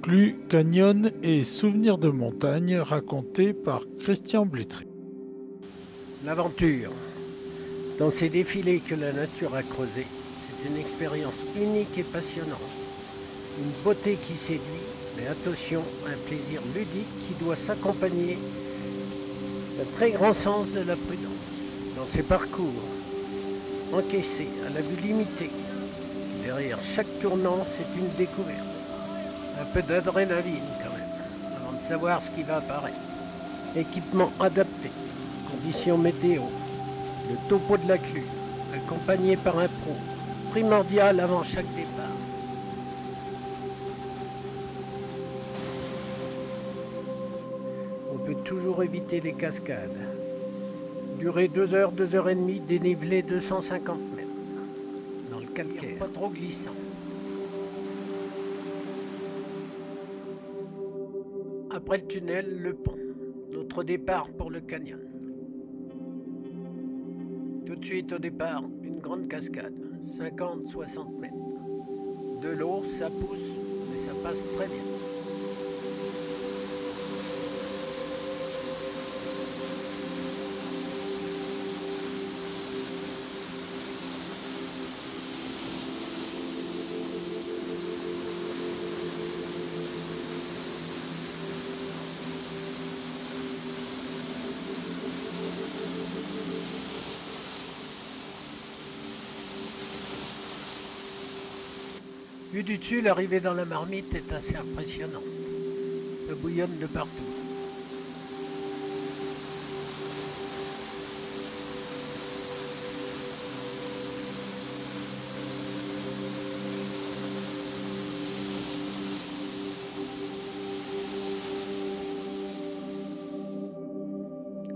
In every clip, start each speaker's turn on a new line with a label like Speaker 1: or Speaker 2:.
Speaker 1: conclut Canyon et souvenirs de montagne racontés par Christian Blétry.
Speaker 2: L'aventure. Dans ces défilés que la nature a creusés, c'est une expérience unique et passionnante. Une beauté qui séduit, mais attention, un plaisir ludique qui doit s'accompagner d'un très grand sens de la prudence. Dans ces parcours, encaissés à la vue limitée, derrière chaque tournant, c'est une découverte. Un peu d'adrénaline quand même, avant de savoir ce qui va apparaître. Équipement adapté, conditions météo, le topo de la clue, accompagné par un pro, primordial avant chaque départ. On peut toujours éviter les cascades. Durée 2 heures, 2 heures et demie, dénivelé 250 mètres. Dans le calcaire, pas trop glissant. Après le tunnel, le pont. Notre départ pour le canyon. Tout de suite au départ, une grande cascade, 50-60 mètres. De l'eau, ça pousse, mais ça passe très bien. Vu du dessus, l'arrivée dans la marmite est assez impressionnante. Ça bouillonne de partout.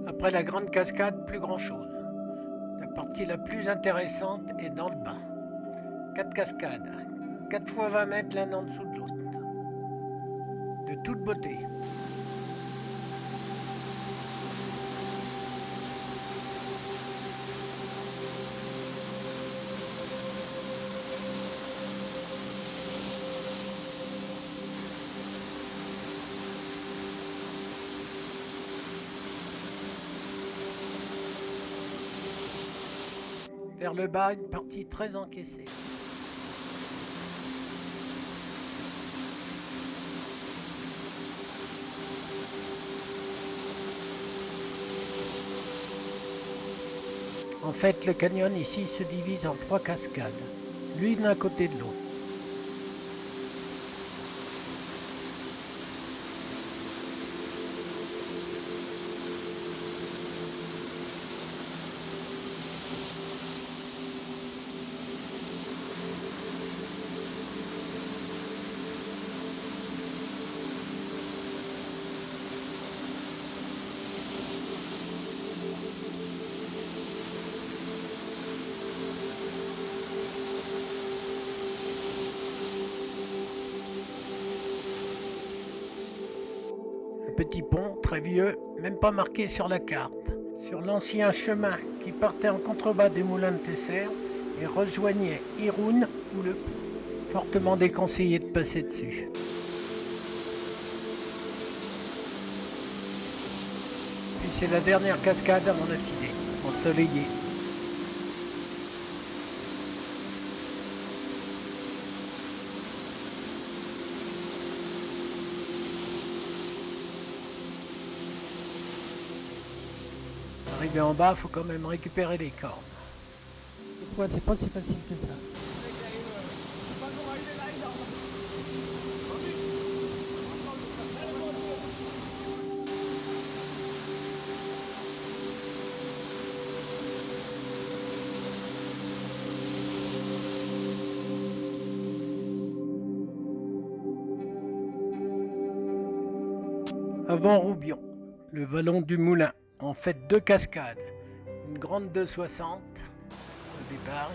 Speaker 2: Après la grande cascade, plus grand chose. La partie la plus intéressante est dans le bas. 4 cascades. 4 fois 20 mètres l'un en dessous de l'autre. De toute beauté. Vers le bas, une partie très encaissée. En fait, le canyon ici se divise en 3 cascades, l'une à côté de l'autre. Petit pont, très vieux, même pas marqué sur la carte. Sur l'ancien chemin qui partait en contrebas des moulins de Tesser et rejoignait Irun ou le pont. Fortement déconseillé de passer dessus. Puis c'est la dernière cascade à mon affilée, ensoleillée. Arrivé en bas, faut quand même récupérer les cornes.
Speaker 3: Ouais, c'est pas si facile que ça.
Speaker 2: Avant Roubion, le vallon du Moulin. En fait 2 cascades, une grande 260 au départ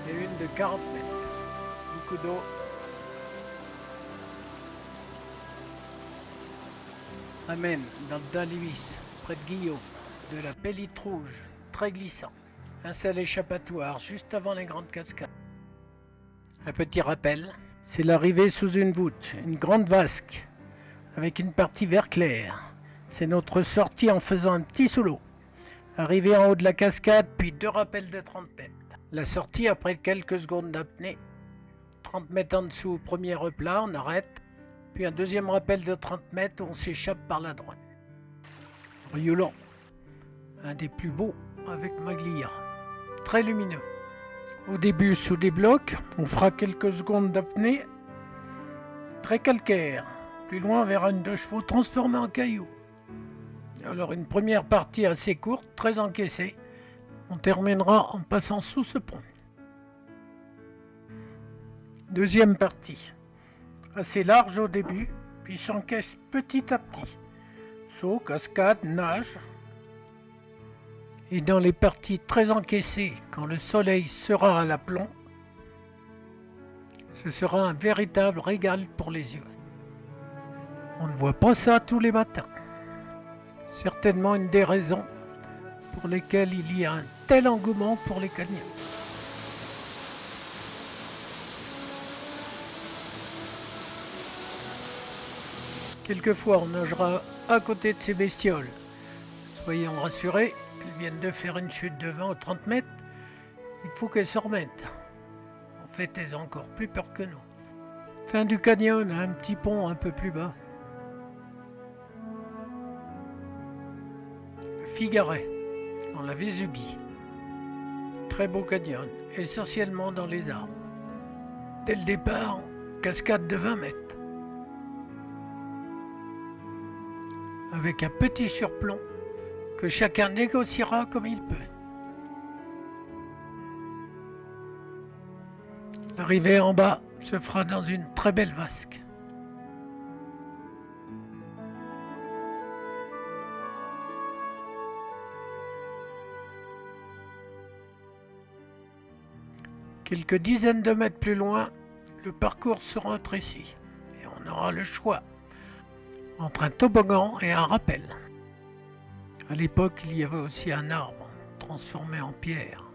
Speaker 2: et une de 40 mètres, beaucoup d'eau. Amène dans le Daluis, près de Guillaume, de la pellite rouge, très glissant. Un seul échappatoire juste avant les grandes cascades. Un petit rappel, c'est l'arrivée sous une voûte, une grande vasque, avec une partie vert clair. C'est notre sortie en faisant un petit solo. Arrivé en haut de la cascade, puis 2 rappels de 30 mètres. La sortie après quelques secondes d'apnée. 30 mètres en dessous, premier replat, on arrête. Puis un deuxième rappel de 30 mètres, on s'échappe par la droite. Riolant, un des plus beaux avec Maglia. Très lumineux. Au début sous des blocs, on fera quelques secondes d'apnée. Très calcaire. Plus loin, on verra une 2 chevaux transformée en caillou. Alors une première partie assez courte, très encaissée. On terminera en passant sous ce pont. Deuxième partie. Assez large au début, puis s'encaisse petit à petit. Saut, cascade, nage. Et dans les parties très encaissées, quand le soleil sera à l'aplomb, ce sera un véritable régal pour les yeux. On ne voit pas ça tous les matins. Certainement une des raisons pour lesquelles il y a un tel engouement pour les canyons. Quelquefois on nagera à côté de ces bestioles. Soyons rassurés, elles viennent de faire une chute de 20 ou 30 mètres. Il faut qu'elles se remettent. En fait, elles ont encore plus peur que nous. Fin du canyon, un petit pont un peu plus bas. Le Figaret, dans la Vésubie. Très beau canyon, essentiellement dans les arbres. Dès le départ, cascade de 20 mètres. Avec un petit surplomb que chacun négociera comme il peut. L'arrivée en bas se fera dans une très belle vasque. Quelques dizaines de mètres plus loin, le parcours sera rétréci et on aura le choix entre un toboggan et un rappel. À l'époque, il y avait aussi un arbre transformé en pierre.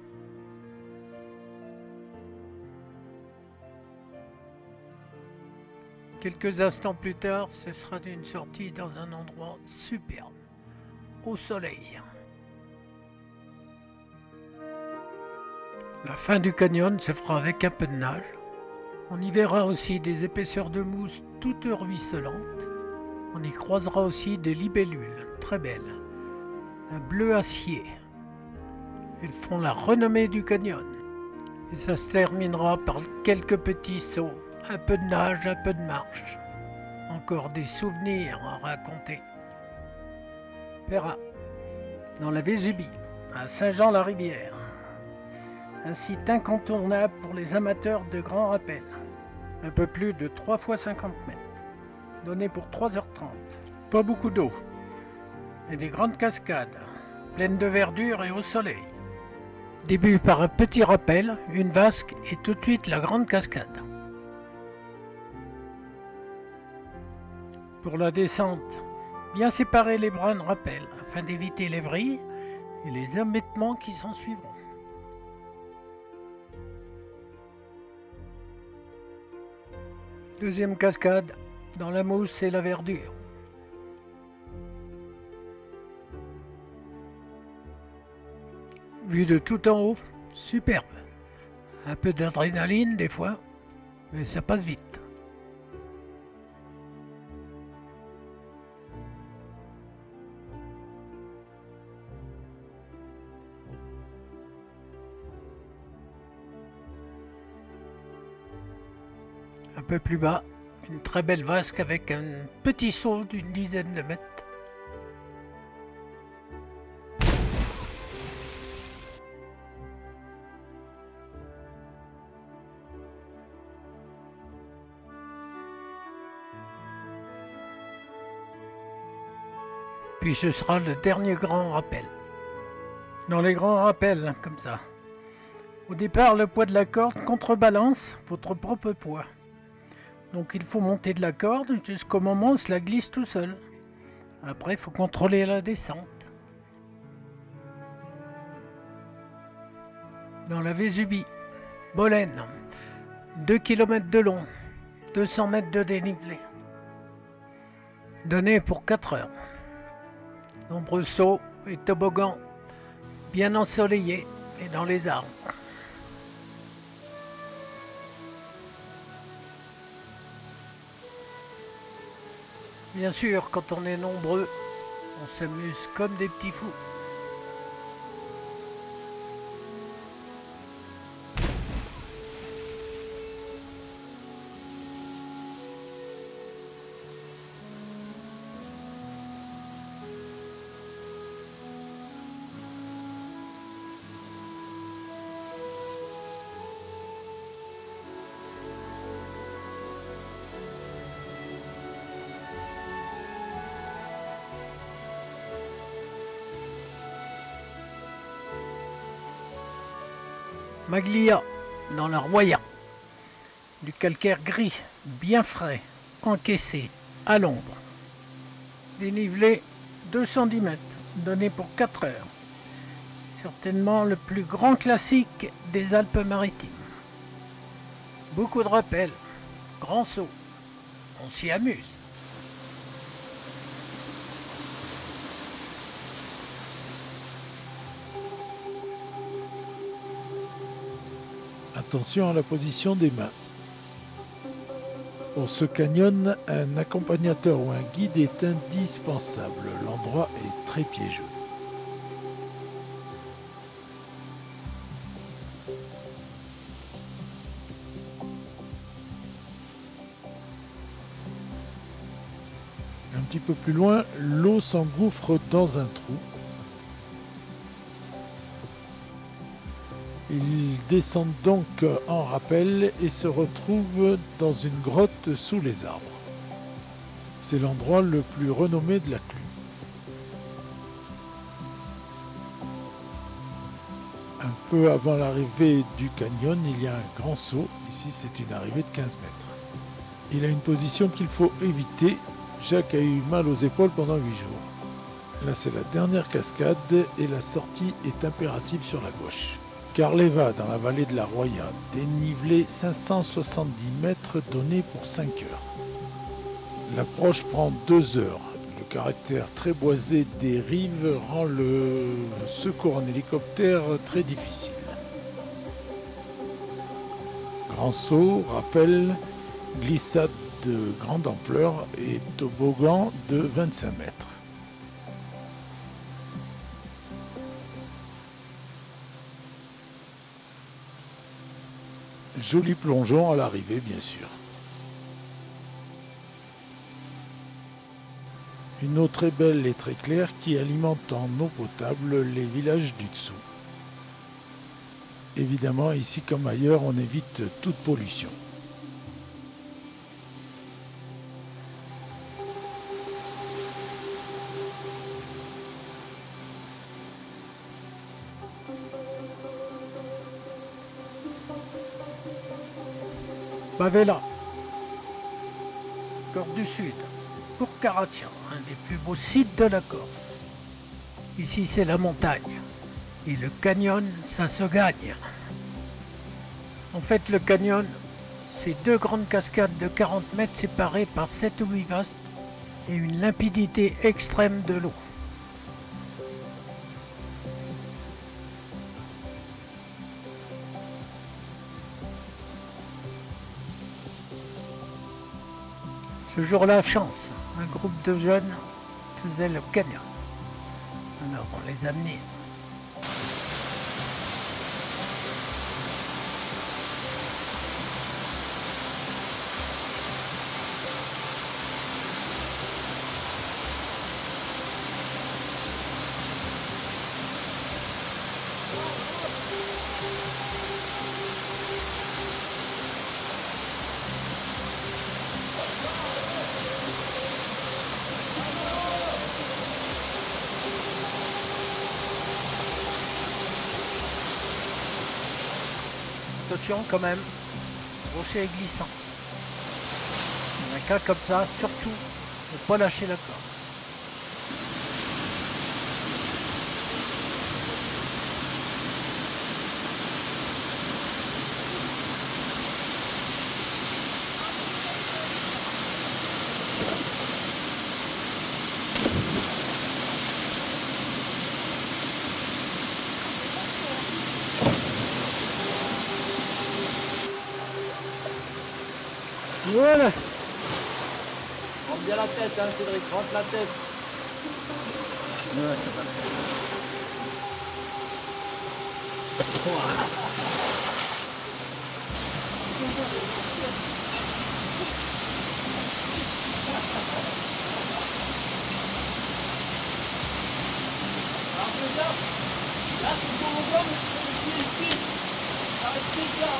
Speaker 2: Quelques instants plus tard, ce sera une sortie dans un endroit superbe, au soleil. La fin du canyon se fera avec un peu de nage. On y verra aussi des épaisseurs de mousse toutes ruisselantes. On y croisera aussi des libellules très belles, un bleu acier. Elles font la renommée du canyon. Et ça se terminera par quelques petits sauts, un peu de nage, un peu de marche. Encore des souvenirs à raconter. Péra, dans la Vésubie, à Saint-Jean-la-Rivière. Un site incontournable pour les amateurs de grands rappels. Un peu plus de 3 fois 50 mètres. Donné pour 3h30. Pas beaucoup d'eau. Et des grandes cascades, pleines de verdure et au soleil. Début par un petit rappel, une vasque et tout de suite la grande cascade. Pour la descente, bien séparer les bras de rappel afin d'éviter les vrilles et les abattements qui s'en suivront. Deuxième cascade, dans la mousse et la verdure. Vue de tout en haut, superbe. Un peu d'adrénaline des fois, mais ça passe vite. Un peu plus bas, une très belle vasque avec un petit saut d'une dizaine de mètres. Puis ce sera le dernier grand rappel. Dans les grands rappels, comme ça. Au départ, le poids de la corde contrebalance votre propre poids. Donc il faut monter de la corde jusqu'au moment où cela glisse tout seul. Après, il faut contrôler la descente. dans la Vésubie, Bolène, 2 km de long, 200 mètres de dénivelé. Donné pour 4 heures. Nombreux sauts et toboggans, bien ensoleillés et dans les arbres. Bien sûr, quand on est nombreux, on s'amuse comme des petits fous. Maglia, dans la Roya, du calcaire gris, bien frais, encaissé, à l'ombre. Dénivelé 210 mètres, donné pour 4 heures. Certainement le plus grand classique des Alpes-Maritimes. Beaucoup de rappels, grand saut, on s'y amuse.
Speaker 1: Attention à la position des mains. Pour ce canyon, un accompagnateur ou un guide est indispensable. L'endroit est très piégeux. Un petit peu plus loin, l'eau s'engouffre dans un trou. Ils descendent donc en rappel et se retrouvent dans une grotte sous les arbres. C'est l'endroit le plus renommé de la Clue. Un peu avant l'arrivée du canyon, il y a un grand saut. Ici, c'est une arrivée de 15 mètres. Il a une position qu'il faut éviter. Jacques a eu mal aux épaules pendant 8 jours. Là, c'est la dernière cascade et la sortie est impérative sur la gauche. Carleva, dans la vallée de la Roya, dénivelé 570 mètres donné pour 5 heures. L'approche prend 2 heures. Le caractère très boisé des rives rend le secours en hélicoptère très difficile. Grand saut, rappel, glissade de grande ampleur et toboggan de 25 mètres. Joli plongeon à l'arrivée, bien sûr. Une eau très belle et très claire qui alimente en eau potable les villages du dessous. Évidemment, ici comme ailleurs, on évite toute pollution.
Speaker 2: Bavela, Corse du Sud, Courcaratia, un des plus beaux sites de la Corse. Ici c'est la montagne et le canyon ça se gagne. En fait le canyon c'est 2 grandes cascades de 40 mètres séparées par 7 ou 8 vastes et une limpidité extrême de l'eau. Ce jour-là, chance, un groupe de jeunes faisait le canyon. Alors on les a amenés. Attention quand même, le rocher est glissant. Dans un cas comme ça, surtout, ne pas lâcher la corde. Voilà.
Speaker 4: Rentre bien la tête, hein, Cédric, rentre la tête.
Speaker 2: Ouais, ça va.
Speaker 4: Là, c'est pour mon homme, ici. Arrêtez là.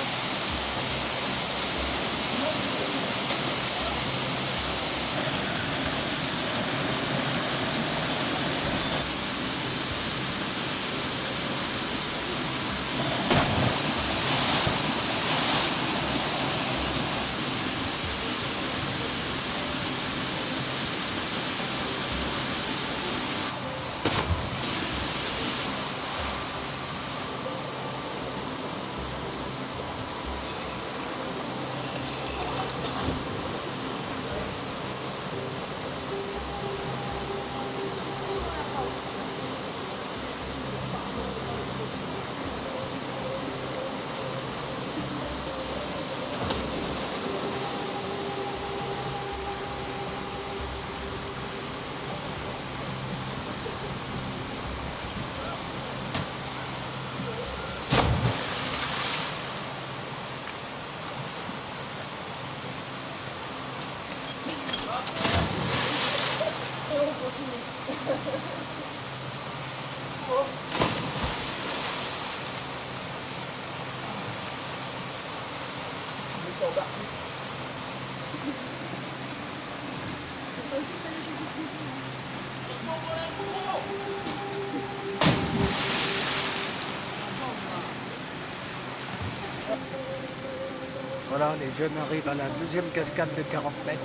Speaker 2: Voilà, les jeunes arrivent à la deuxième cascade de 40 mètres.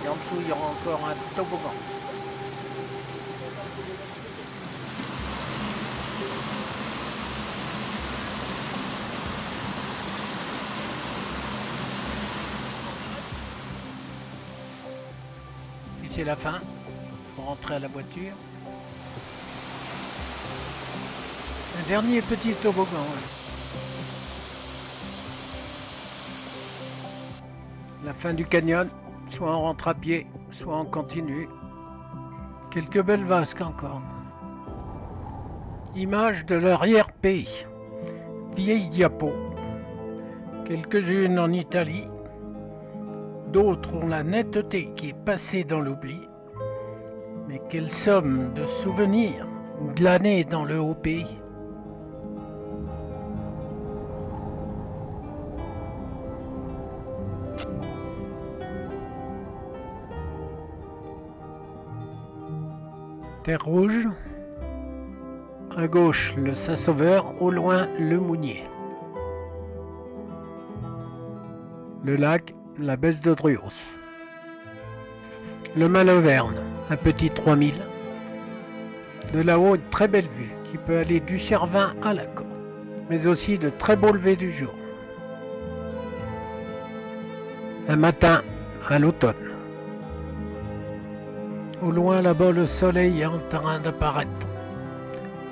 Speaker 2: Et en dessous, il y aura encore un toboggan. Et c'est la fin. Il faut rentrer à la voiture. Un dernier petit toboggan. La fin du canyon, soit on rentre à pied, soit on continue. Quelques belles vasques encore. Image de l'arrière-pays. Vieille diapo. Quelques-unes en Italie. D'autres ont la netteté qui est passée dans l'oubli. Mais quelle somme de souvenirs glanés dans le haut pays. Terre rouge, à gauche le Saint-Sauveur, au loin le Mounier. Le lac, la baisse de Druos. Le Maloverne, un petit 3000. De là-haut, une très belle vue qui peut aller du Cervin à la Côte, mais aussi de très beaux levers du jour. Un matin à l'automne. Au loin là-bas, le soleil est en train d'apparaître.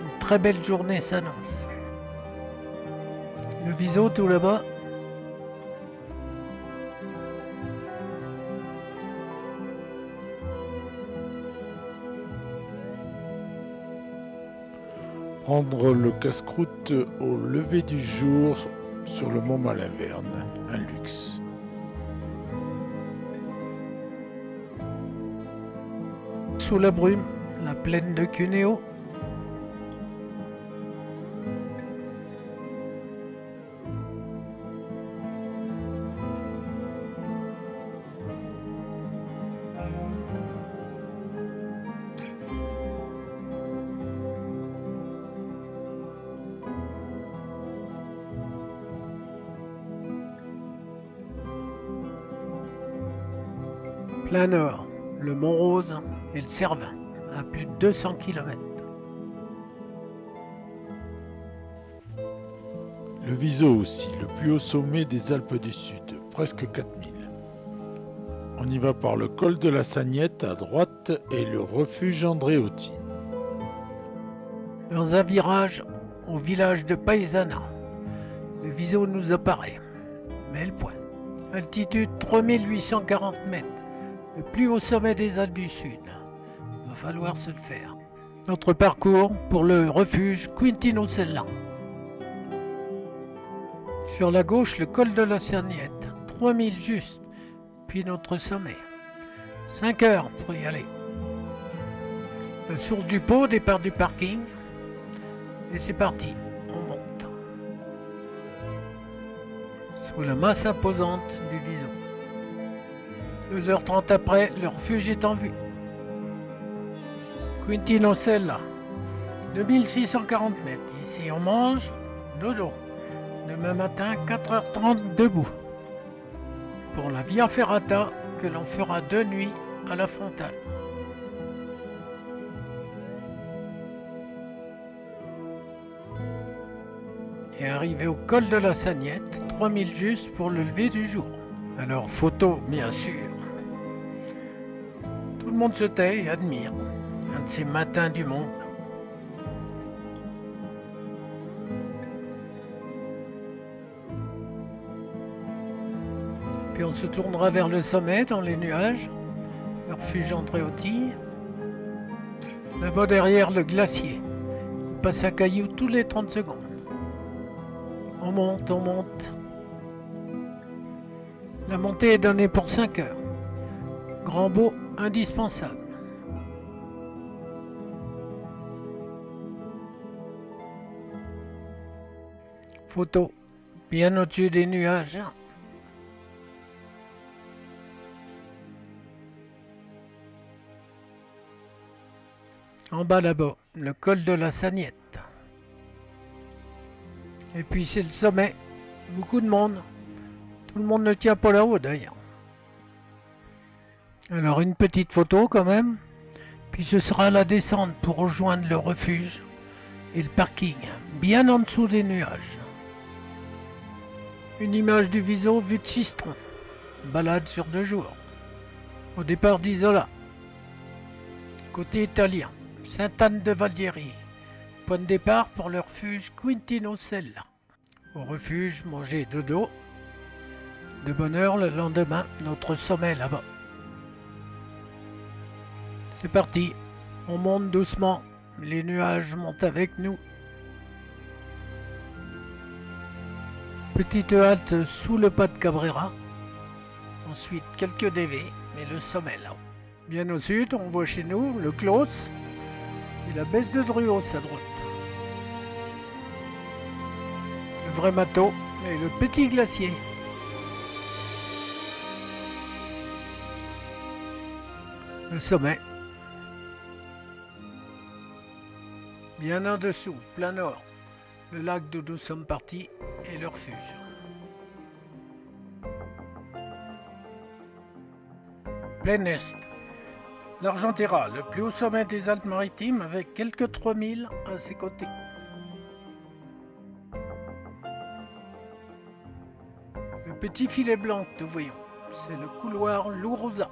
Speaker 2: Une très belle journée s'annonce. Le Viso tout là-bas.
Speaker 1: Prendre le casse-croûte au lever du jour sur le mont Malaverne, un luxe.
Speaker 2: Sous la brume, la plaine de Cuneo. Plein nord, le Mont Rose et le Cervin, à plus de 200 km.
Speaker 1: Le Viso aussi, le plus haut sommet des Alpes du Sud, presque 4000. On y va par le col de la Sagnette à droite et le refuge Andréotine.
Speaker 2: Dans un virage, au village de Paisana, le Viso nous apparaît. Mais le point. Altitude 3840 mètres, le plus haut sommet des Alpes du Sud. Va falloir se le faire. Notre parcours pour le refuge Quintino Sella. Sur la gauche, le col de la Sagnette, 3000 juste, puis notre sommet. 5 heures pour y aller. La source du Pô, départ du parking. Et c'est parti, on monte. Sous la masse imposante du Viso. 2h30 après, le refuge est en vue. Quintino Sella, 2640 mètres. Ici on mange, dodo. Demain matin, 4h30 debout. Pour la Via Ferrata que l'on fera de nuit à la frontale. Et arrivé au col de la Sagnette, 3000 juste pour le lever du jour. Alors photo bien sûr. Tout le monde se tait et admire. Un de ces matins du monde. Puis on se tournera vers le sommet dans les nuages. Le refuge Andréotti. Là-bas derrière le glacier. Il passe un caillou tous les 30 secondes. On monte, on monte. La montée est donnée pour 5 heures. Grand beau indispensable. Photo bien au-dessus des nuages. En bas là-bas, le col de la Sagnette. Et puis c'est le sommet, beaucoup de monde. Tout le monde ne tient pas là-haut d'ailleurs. Alors une petite photo quand même, puis ce sera la descente pour rejoindre le refuge et le parking, bien en dessous des nuages. Une image du Viso vue de Sistron, balade sur 2 jours. Au départ d'Isola, côté italien, Sainte-Anne de Valdieri. Point de départ pour le refuge Quintino Sella. Au refuge, manger dodo. De bonne heure le lendemain, notre sommet là-bas. C'est parti, on monte doucement, les nuages montent avec nous. Petite halte sous le pas de Cabrera. Ensuite quelques dévés, mais le sommet là-haut. Bien au sud, on voit chez nous le Clos et la baisse de Druos à droite. Le vrai Mato et le petit glacier. Le sommet. Bien en dessous, plein nord, le lac d'où nous sommes partis et le refuge. Plein Est. L'Argentera, le plus haut sommet des Alpes-Maritimes avec quelques 3000 à ses côtés. Le petit filet blanc que nous voyons, c'est le couloir Lourouza.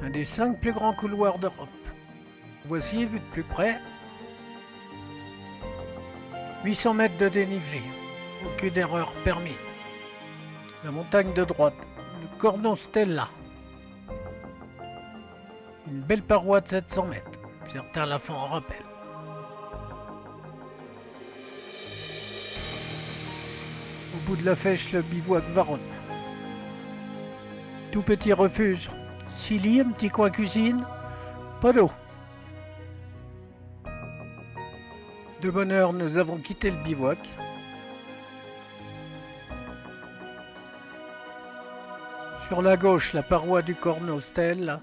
Speaker 2: Un des 5 plus grands couloirs d'Europe. Voici, vu de plus près, 800 mètres de dénivelé, aucune erreur permise. La montagne de droite, le Corno Stella. Une belle paroi de 700 mètres, certains la font en rappel. Au bout de la Fèche, le bivouac Varonne. Tout petit refuge, 6 lits, un petit coin cuisine, pas d'eau. De bonne heure, nous avons quitté le bivouac. Sur la gauche, la paroi du Corno Stella.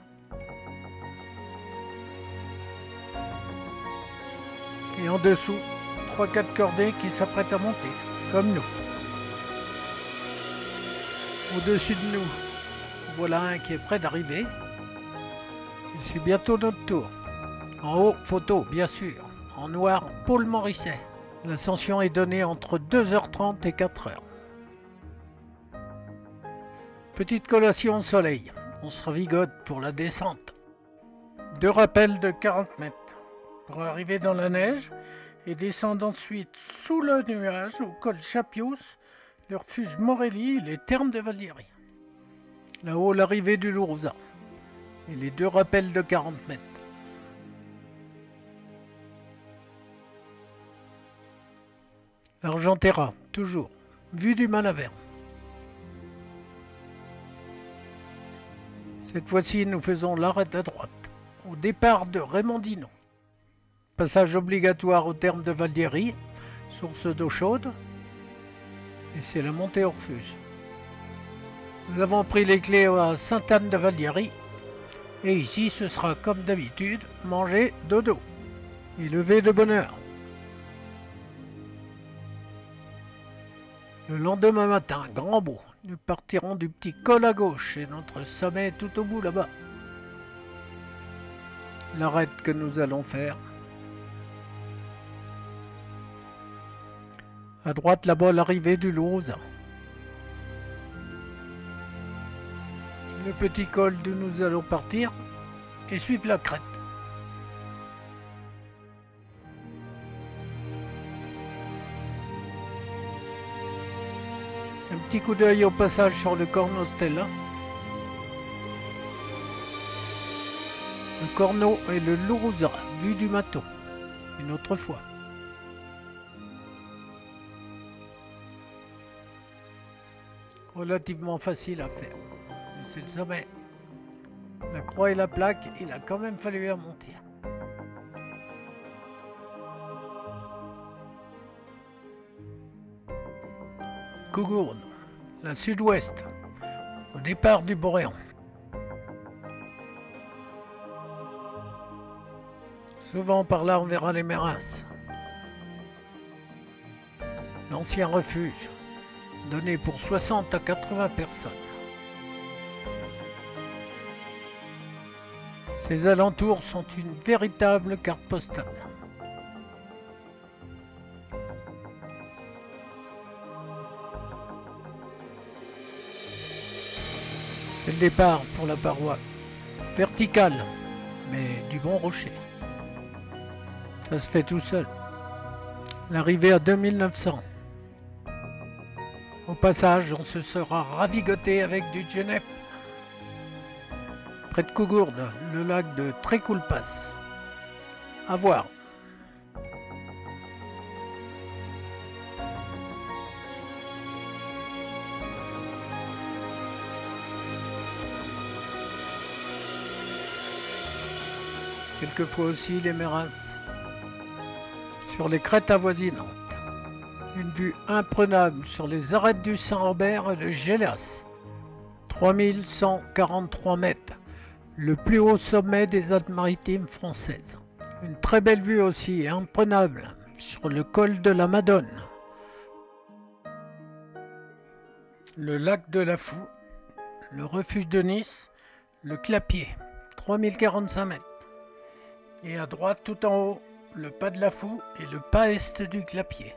Speaker 2: Et en dessous, 3-4 cordées qui s'apprêtent à monter, comme nous. Au-dessus de nous, voilà un qui est près d'arriver. Et c'est bientôt notre tour. En haut, photo, bien sûr. En noir, Paul Morisset. L'ascension est donnée entre 2h30 et 4h. Petite collation au soleil. On se revigote pour la descente. 2 rappels de 40 mètres. Pour arriver dans la neige et descendre ensuite sous le nuage au col Chapius Le refuge Morelli et les thermes de Valdieri. Là-haut, l'arrivée du Lourouza et les 2 rappels de 40 mètres. Argentera, toujours, vue du Malaverne. Cette fois-ci, nous faisons l'arrêt à droite, au départ de Raymondino. Passage obligatoire au terme de Valdieri, source d'eau chaude, et c'est la montée au refuge. Nous avons pris les clés à Sainte-Anne de Valdieri, et ici ce sera comme d'habitude, manger, dodo, et lever de bonne heure. Le lendemain matin, grand beau, nous partirons du petit col à gauche et notre sommet tout au bout là-bas. L'arrêt que nous allons faire. À droite là-bas, l'arrivée du Lourouza. Le petit col d'où nous allons partir et suivre la crête. Un petit coup d'œil au passage sur le Corno Stella. Le Corno et le Lourouza, vue du Mato, une autre fois. Relativement facile à faire. C'est le sommet. La croix et la plaque, il a quand même fallu la monter. Cougourde, la sud-ouest, au départ du Boréan. Souvent par là on verra les Mérins. L'ancien refuge, donné pour 60 à 80 personnes. Ces alentours sont une véritable carte postale. C'est le départ pour la paroi. Verticale, mais du bon rocher. Ça se fait tout seul. L'arrivée à 2900. Au passage, on se sera ravigoté avec du Genep. Près de Cougourde, le lac de Trécoulpas. À voir. Quelquefois aussi les Mérins. Sur les crêtes avoisinantes. Une vue imprenable sur les arêtes du Saint-Robert et de Gélas. 3143 mètres. Le plus haut sommet des Alpes-Maritimes françaises. Une très belle vue aussi, imprenable, sur le col de la Madone. Le lac de la Fou, le refuge de Nice, le Clapier, 3045 mètres. Et à droite, tout en haut, le pas de la Fou et le pas est du Clapier.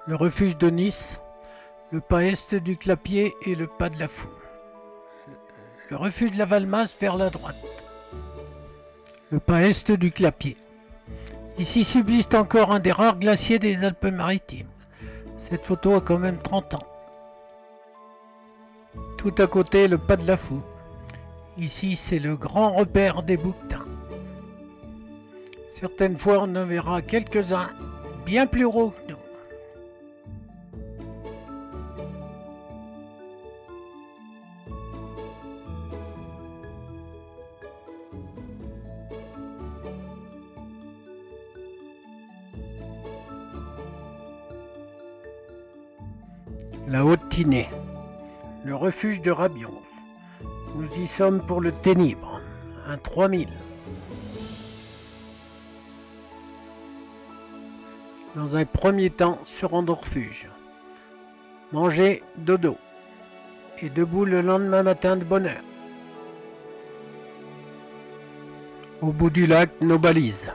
Speaker 2: Le refuge de Nice, le pas est du Clapier et le pas de la Fou. Le refuge de la Valmas vers la droite. Le pas est du Clapier. Ici subsiste encore un des rares glaciers des Alpes-Maritimes. Cette photo a quand même 30 ans. Tout à côté, le pas de la Fou. Ici, c'est le grand repère des bouquetins. Certaines fois, on en verra quelques-uns bien plus gros que nous. La Haute-Tinée, le refuge de Rabion. Nous y sommes pour le Ténibre, un 3000. Dans un premier temps, se rendre au refuge. Manger, dodo. Et debout le lendemain matin de bonne heure. Au bout du lac, nos balises.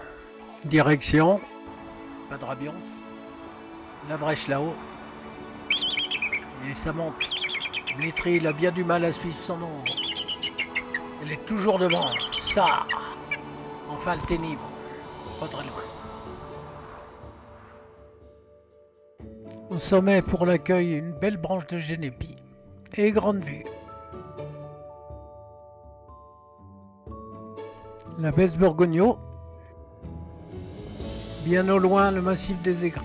Speaker 2: Direction, pas de Rabion, la brèche là-haut. Et ça monte. Blétry, il a bien du mal à suivre son ombre. Elle est toujours devant. Ça. Enfin le Ténibre. Pas très loin. Au sommet, pour l'accueil, une belle branche de génépi et grande vue. La baisse Borgogno. Bien au loin, le massif des Écrins,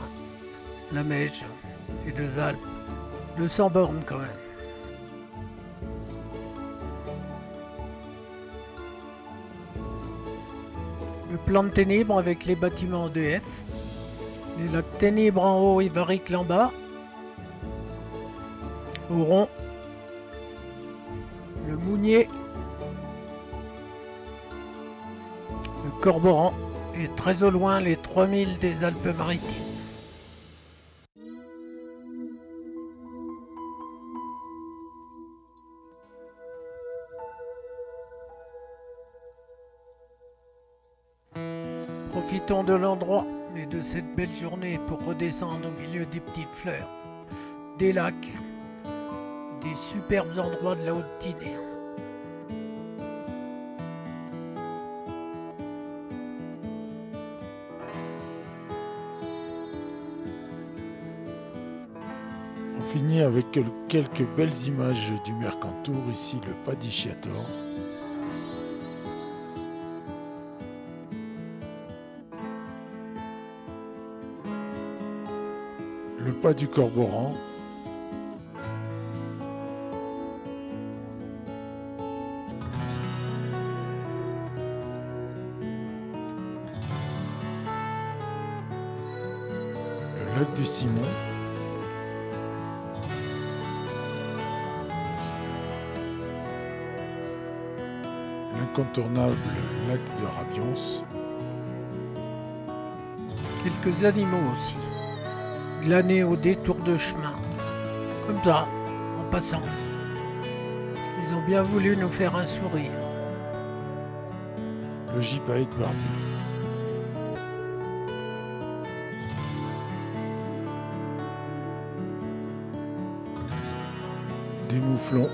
Speaker 2: la Meige, les deux Alpes, 200 bornes quand même. Le plan de Ténèbres avec les bâtiments EDF, les lacs Ténèbres en haut et Varicle en bas, au rond, le Mounier, le Corboran et très au loin les 3000 des Alpes-Maritimes. Profitons de l'endroit et de cette belle journée pour redescendre au milieu des petites fleurs, des lacs, des superbes endroits de la Haute-Tinée.
Speaker 1: On finit avec quelques belles images du Mercantour, ici le Pas di Sciator. Le Pas du Corboran. Le lac du Simon. L'incontournable lac de Rabions.
Speaker 2: Quelques animaux aussi, glanés au détour de chemin, comme ça, en passant. Ils ont bien voulu nous faire un sourire.
Speaker 1: Le gypaète barbu. Des mouflons.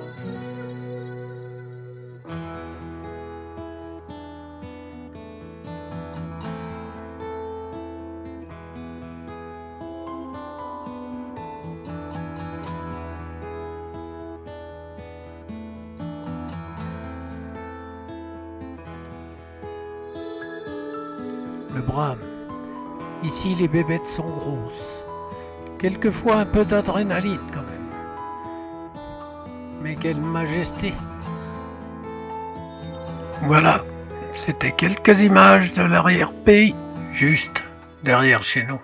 Speaker 2: Le brame. Ici, les bébêtes sont grosses. Quelquefois un peu d'adrénaline quand même. Mais quelle majesté! Voilà, c'était quelques images de l'arrière-pays, juste derrière chez nous.